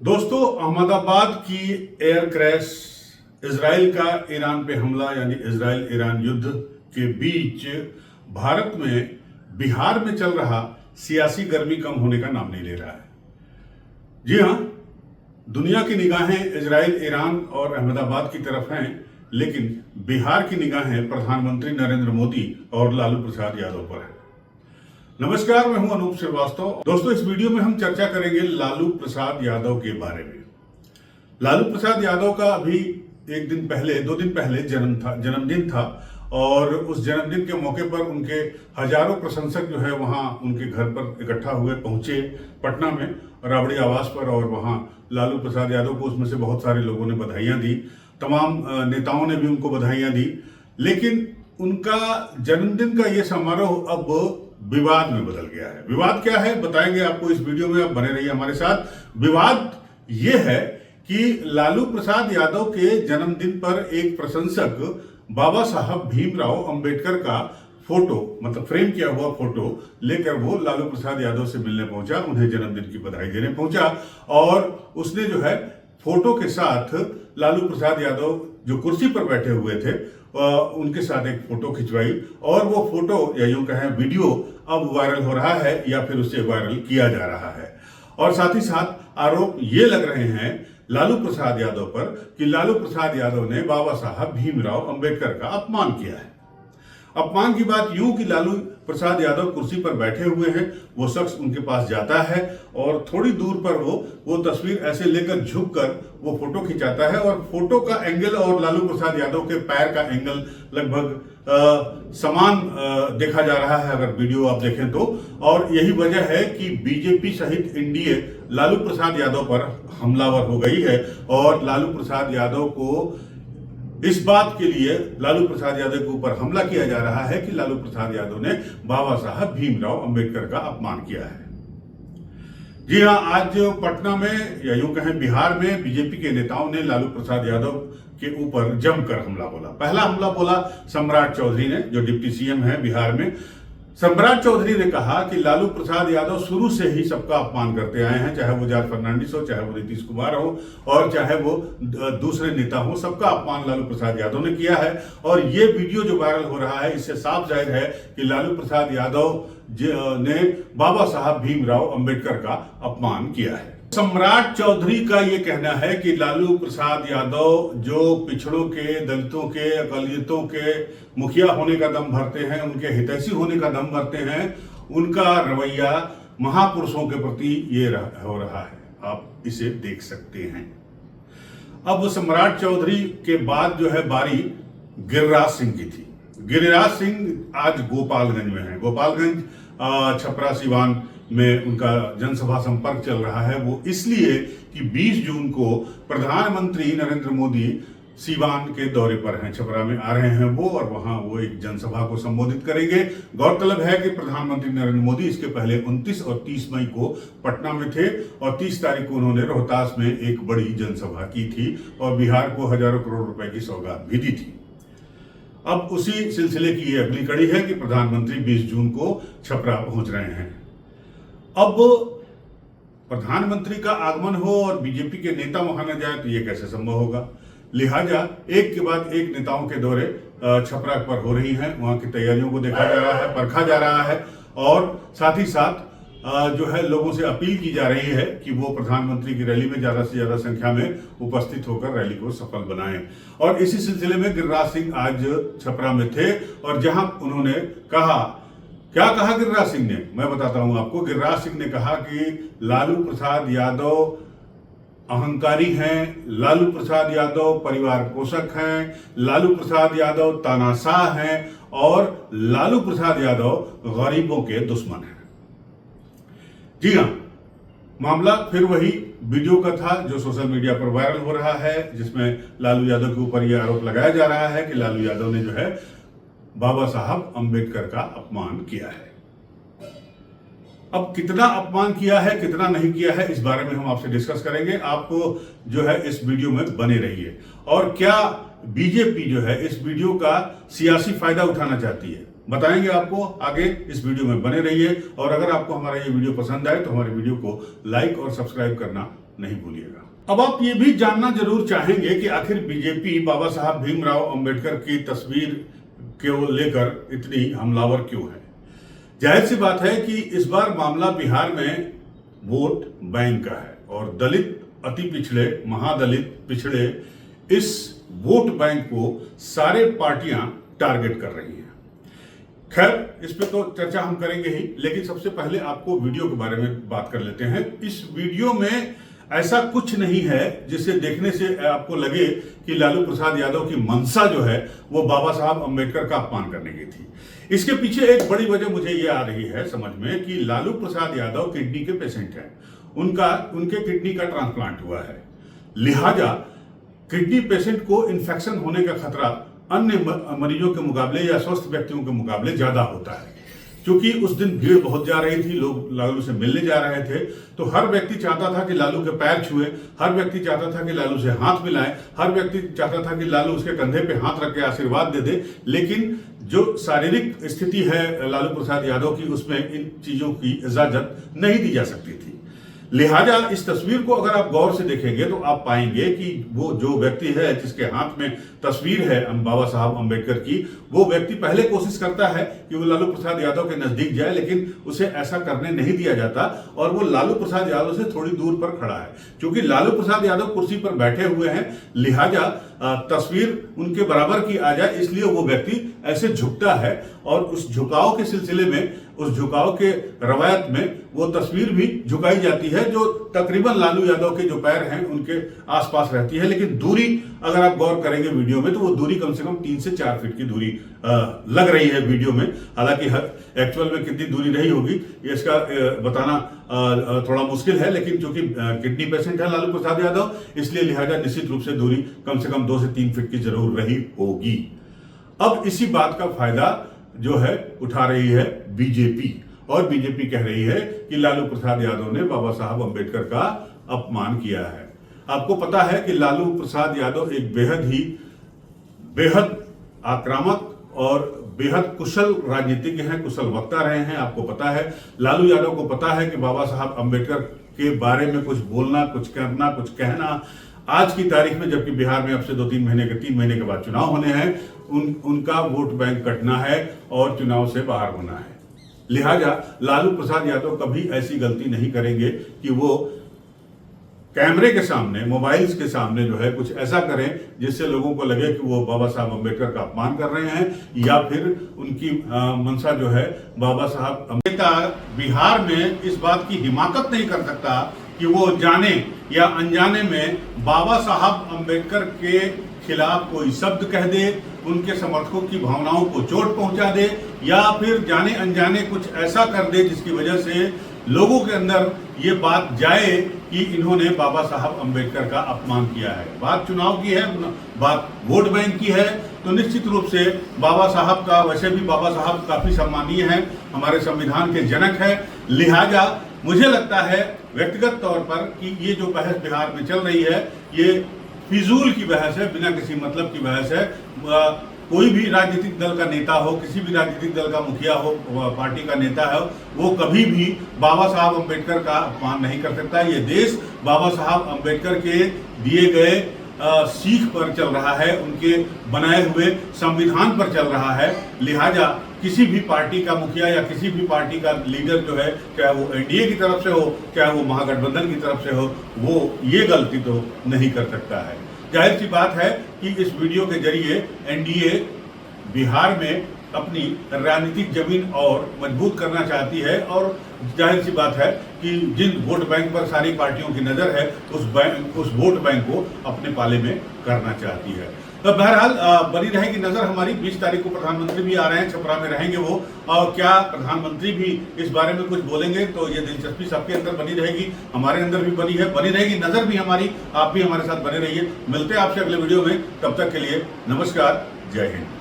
दोस्तों, अहमदाबाद की air crash, Israel का ईरान पे हमला यानी इजराइल ईरान युद्ध के बीच भारत में बिहार में चल रहा सियासी गर्मी कम होने का नाम नहीं ले रहा है। जी हां, दुनिया की निगाहें इजराइल, ईरान और अहमदाबाद की तरफ हैं, लेकिन बिहार की निगाहें प्रधानमंत्री नरेंद्र मोदी और लालू प्रसाद यादव पर है। नमस्कार, मैं हूं अनूप श्रीवास्तव। दोस्तों, इस वीडियो में हम चर्चा करेंगे लालू प्रसाद यादव के बारे में। लालू प्रसाद यादव का अभी दो दिन पहले जन्मदिन था और उस जन्मदिन के मौके पर उनके हजारों प्रशंसक जो है वहां उनके घर पर इकट्ठा हुए, पहुंचे पटना में राबड़ी आवास पर, और वहां लालू प्रसाद यादव को उसमें से बहुत सारे लोगों ने बधाइयां दी। तमाम नेताओं ने भी उनको बधाइयां दी, लेकिन उनका जन्मदिन का ये समारोह अब विवाद में बदल गया है। विवाद क्या है बताएंगे आपको इस वीडियो में, आप बने रहिए हमारे साथ। विवाद ये है कि लालू प्रसाद यादव के जन्मदिन पर एक प्रशंसक बाबा साहब भीमराव अंबेडकर का फोटो, मतलब फ्रेम किया हुआ फोटो लेकर वो लालू प्रसाद यादव से मिलने पहुंचा, उन्हें जन्मदिन की बधाई देने पहुंचा, और उसने जो है फोटो के साथ लालू प्रसाद यादव जो कुर्सी पर बैठे हुए थे उनके साथ एक फोटो खिंचवाई, और वो फोटो या यूं कहें वीडियो अब वायरल हो रहा है या फिर उसे वायरल किया जा रहा है। और साथ ही साथ आरोप ये लग रहे हैं लालू प्रसाद यादव पर कि लालू प्रसाद यादव ने बाबा साहब भीमराव अंबेडकर का अपमान किया है। अपमान की बात यूं कि लालू प्रसाद यादव कुर्सी पर बैठे हुए हैं, वो शख्स उनके पास जाता है और थोड़ी दूर पर वो तस्वीर ऐसे लेकर झुककर वो फोटो खिंचाता है, और फोटो का एंगल और लालू प्रसाद यादव के पैर का एंगल लगभग समान देखा जा रहा है अगर वीडियो आप देखें तो। और यही वजह है कि बीजेपी सहित एनडीए लालू प्रसाद यादव पर हमलावर हो गई है, और लालू प्रसाद यादव को इस बात के लिए लालू प्रसाद यादव के ऊपर हमला किया जा रहा है कि लालू प्रसाद यादव ने बाबा साहब भीमराव अंबेडकर का अपमान किया है। जी हां, आज पटना में या यूं कहें बिहार में बीजेपी के नेताओं ने लालू प्रसाद यादव के ऊपर जमकर हमला बोला। पहला हमला बोला सम्राट चौधरी ने, जो डिप्टी सीएम है बिहार में। सम्राट चौधरी ने कहा कि लालू प्रसाद यादव शुरू से ही सबका अपमान करते आए हैं, चाहे वो जॉर्ज फर्नांडिस हो, चाहे वो नीतीश कुमार हो, और चाहे वो दूसरे नेता हो, सबका अपमान लालू प्रसाद यादव ने किया है। और ये वीडियो जो वायरल हो रहा है, इससे साफ जाहिर है कि लालू प्रसाद यादव ने बाबा साहब भीमराव अंबेडकर का अपमान किया है। सम्राट चौधरी का ये कहना है कि लालू प्रसाद यादव जो पिछड़ों के, दलितों के, अकालियतों के मुखिया होने का दम भरते हैं, उनके हितैषी होने का दम भरते हैं, उनका रवैया महापुरुषों के प्रति ये हो रहा है। आप इसे देख सकते हैं। अब सम्राट चौधरी के बाद जो है बारी गिरिराज सिंह की थी। गिरिराज सिंह आज गोपालगंज में है। गोपालगंज छपरा सिवान में उनका जनसभा संपर्क चल रहा है। वो इसलिए कि 20 जून को प्रधानमंत्री नरेंद्र मोदी सीवान के दौरे पर हैं, छपरा में आ रहे हैं वो, और वहां वो एक जनसभा को संबोधित करेंगे। गौरतलब है कि प्रधानमंत्री नरेंद्र मोदी इसके पहले 29 और 30 मई को पटना में थे, और 30 तारीख को उन्होंने रोहतास में एक बड़ी जनसभा की थी और बिहार को हजारों करोड़ रुपए की सौगात भी दी थी। अब उसी सिलसिले की ये अगली कड़ी है कि प्रधानमंत्री 20 जून को छपरा पहुंच रहे हैं। अब प्रधानमंत्री का आगमन हो और बीजेपी के नेता वहां न जाए तो ये कैसे संभव होगा। लिहाजा एक के बाद एक नेताओं के दौरे छपरा पर हो रही हैं, वहां की तैयारियों को देखा जा रहा है, परखा जा रहा है, और साथ ही साथ जो है लोगों से अपील की जा रही है कि वो प्रधानमंत्री की रैली में ज्यादा से ज्यादा संख्या में उपस्थित होकर रैली को सफल बनाएं। और इसी सिलसिले में गिरिराज सिंह आज छपरा में थे, और जहां उन्होंने क्या कहा गिरिराज सिंह ने, मैं बताता हूं आपको। गिरिराज सिंह ने कहा कि लालू प्रसाद यादव अहंकारी हैं, लालू प्रसाद यादव परिवार पोषक हैं, लालू प्रसाद यादव तानाशाह हैं, और लालू प्रसाद यादव गरीबों के दुश्मन हैं। जी हां, मामला फिर वही वीडियो का था जो सोशल मीडिया पर वायरल हो रहा है, जिसमें लालू यादव के ऊपर यह आरोप लगाया जा रहा है कि लालू यादव ने जो है बाबा साहब अंबेडकर का अपमान किया है। अब कितना अपमान किया है, कितना नहीं किया है, इस बारे में हम आपसे डिस्कस करेंगे। आप जो है इस वीडियो में बने रहिए। और क्या बीजेपी जो है इस वीडियो का सियासी फायदा उठाना चाहती है, बताएंगे आपको आगे। इस वीडियो में बने रहिए, और अगर आपको हमारा ये वीडियो पसंद आए तो हमारे वीडियो को लाइक और सब्सक्राइब करना नहीं भूलिएगा। अब आप ये भी जानना जरूर चाहेंगे कि आखिर बीजेपी बाबा साहब भीमराव अंबेडकर की तस्वीर को लेकर इतनी हमलावर क्यों है। जाहिर सी बात है कि इस बार मामला बिहार में वोट बैंक का है और दलित, अति पिछड़े, महादलित, पिछड़े, इस वोट बैंक को सारे पार्टियां टारगेट कर रही हैं। खैर, इस पे तो चर्चा हम करेंगे ही, लेकिन सबसे पहले आपको वीडियो के बारे में बात कर लेते हैं। इस वीडियो में ऐसा कुछ नहीं है जिसे देखने से आपको लगे कि लालू प्रसाद यादव की मंशा जो है वो बाबा साहब अंबेडकर का अपमान करने की थी। इसके पीछे एक बड़ी वजह मुझे ये आ रही है समझ में कि लालू प्रसाद यादव किडनी के पेशेंट हैं, उनके किडनी का ट्रांसप्लांट हुआ है, लिहाजा किडनी पेशेंट को इन्फेक्शन होने का खतरा अन्य मरीजों के मुकाबले या स्वस्थ व्यक्तियों के मुकाबले ज्यादा होता है। क्योंकि उस दिन भीड़ बहुत जा रही थी, लोग लालू से मिलने जा रहे थे, तो हर व्यक्ति चाहता था कि लालू के पैर छुए, हर व्यक्ति चाहता था कि लालू से हाथ मिलाए, हर व्यक्ति चाहता था कि लालू उसके कंधे पे हाथ रख के आशीर्वाद दे दे। लेकिन जो शारीरिक स्थिति है लालू प्रसाद यादव की, उसमें इन चीजों की इजाजत नहीं दी जा सकती थी। लिहाजा इस तस्वीर को अगर आप गौर से देखेंगे तो आप पाएंगे कि वो जो व्यक्ति है जिसके हाथ में तस्वीर है बाबा साहब अंबेडकर की, वो व्यक्ति पहले कोशिश करता है कि वो लालू प्रसाद यादव के नजदीक जाए, लेकिन उसे ऐसा करने नहीं दिया जाता और वो लालू प्रसाद यादव से थोड़ी दूर पर खड़ा है। क्योंकि लालू प्रसाद यादव कुर्सी पर बैठे हुए हैं, लिहाजा तस्वीर उनके बराबर की आ जाए, इसलिए वो व्यक्ति ऐसे झुकता है और उस झुकाव के सिलसिले में, उस झुकाव के रवायत में वो तस्वीर भी झुकाई जाती है जो तकरीबन लालू यादव के जो पैर हैं उनके आसपास रहती है। लेकिन दूरी अगर आप गौर करेंगे वीडियो में तो वो दूरी कम से कम 3 से 4 फीट की दूरी लग रही है वीडियो में। हालांकि एक्चुअल में कितनी दूरी रही होगी ये इसका बताना थोड़ा मुश्किल है, लेकिन चूंकि किडनी पेशेंट है लालू प्रसाद यादव, इसलिए लिहाजा निश्चित रूप से दूरी कम से कम 2 से 3 फीट की जरूर रही होगी। अब इसी बात का फायदा जो है उठा रही है बीजेपी, और बीजेपी कह रही है कि लालू प्रसाद यादव ने बाबा साहब अंबेडकर का अपमान किया है। आपको पता है कि लालू प्रसाद यादव एक बेहद आक्रामक और बेहद कुशल राजनीतिज्ञ हैं, कुशल वक्ता रहे हैं। आपको पता है लालू यादव को पता है कि बाबा साहब अंबेडकर के बारे में कुछ बोलना, कुछ करना, कुछ कहना, आज की तारीख में जबकि बिहार में अब से 3 महीने के बाद चुनाव होने हैं, उनका वोट बैंक कटना है और चुनाव से बाहर होना है। लिहाजा लालू प्रसाद यादव कभी ऐसी गलती नहीं करेंगे कि वो कैमरे के सामने, मोबाइल्स के सामने जो है कुछ ऐसा करें जिससे लोगों को लगे कि वो बाबा साहब अंबेडकर का अपमान कर रहे हैं या फिर उनकी मंशा जो है बाबा साहब अंबेडकर बिहार में इस बात की हिमाकत नहीं कर सकता कि वो जाने या अनजाने में बाबा साहब अंबेडकर के खिलाफ कोई शब्द कह दे, उनके समर्थकों की भावनाओं को चोट पहुंचा दे या फिर जाने अनजाने कुछ ऐसा कर दे जिसकी वजह से लोगों के अंदर ये बात जाए कि इन्होंने बाबा साहब अंबेडकर का अपमान किया है। बात चुनाव की है, बात वोट बैंक की है, तो निश्चित रूप से बाबा साहब का, वैसे भी बाबा साहब काफी सम्मानीय हैं, हमारे संविधान के जनक है। लिहाजा मुझे लगता है व्यक्तिगत तौर पर कि ये जो बहस बिहार में चल रही है ये फिजूल की बहस है, बिना किसी मतलब की बहस है। कोई भी राजनीतिक दल का नेता हो, किसी भी राजनीतिक दल का मुखिया हो, पार्टी का नेता हो, वो कभी भी बाबा साहब अंबेडकर का अपमान नहीं कर सकता। ये देश बाबा साहब अंबेडकर के दिए गए सीख पर चल रहा है, उनके बनाए हुए संविधान पर चल रहा है। लिहाजा किसी भी पार्टी का मुखिया या किसी भी पार्टी का लीडर जो है, चाहे वो एनडीए की तरफ से हो, चाहे वो महागठबंधन की तरफ से हो, वो ये गलती तो नहीं कर सकता है। जाहिर सी बात है कि इस वीडियो के जरिए एनडीए बिहार में अपनी राजनीतिक जमीन और मजबूत करना चाहती है और जाहिर सी बात है कि जिन वोट बैंक पर सारी पार्टियों की नजर है उस वोट बैंक को अपने पाले में करना चाहती है। तो बहरहाल बनी रहेगी नजर हमारी। 20 तारीख को प्रधानमंत्री भी आ रहे हैं, छपरा में रहेंगे वो, और क्या प्रधानमंत्री भी इस बारे में कुछ बोलेंगे, तो ये दिलचस्पी सबके अंदर बनी रहेगी, हमारे अंदर भी बनी रहेगी नजर भी हमारी। आप भी हमारे साथ बने रहिए। मिलते हैं आपसे अगले वीडियो में, तब तक के लिए नमस्कार, जय हिंद।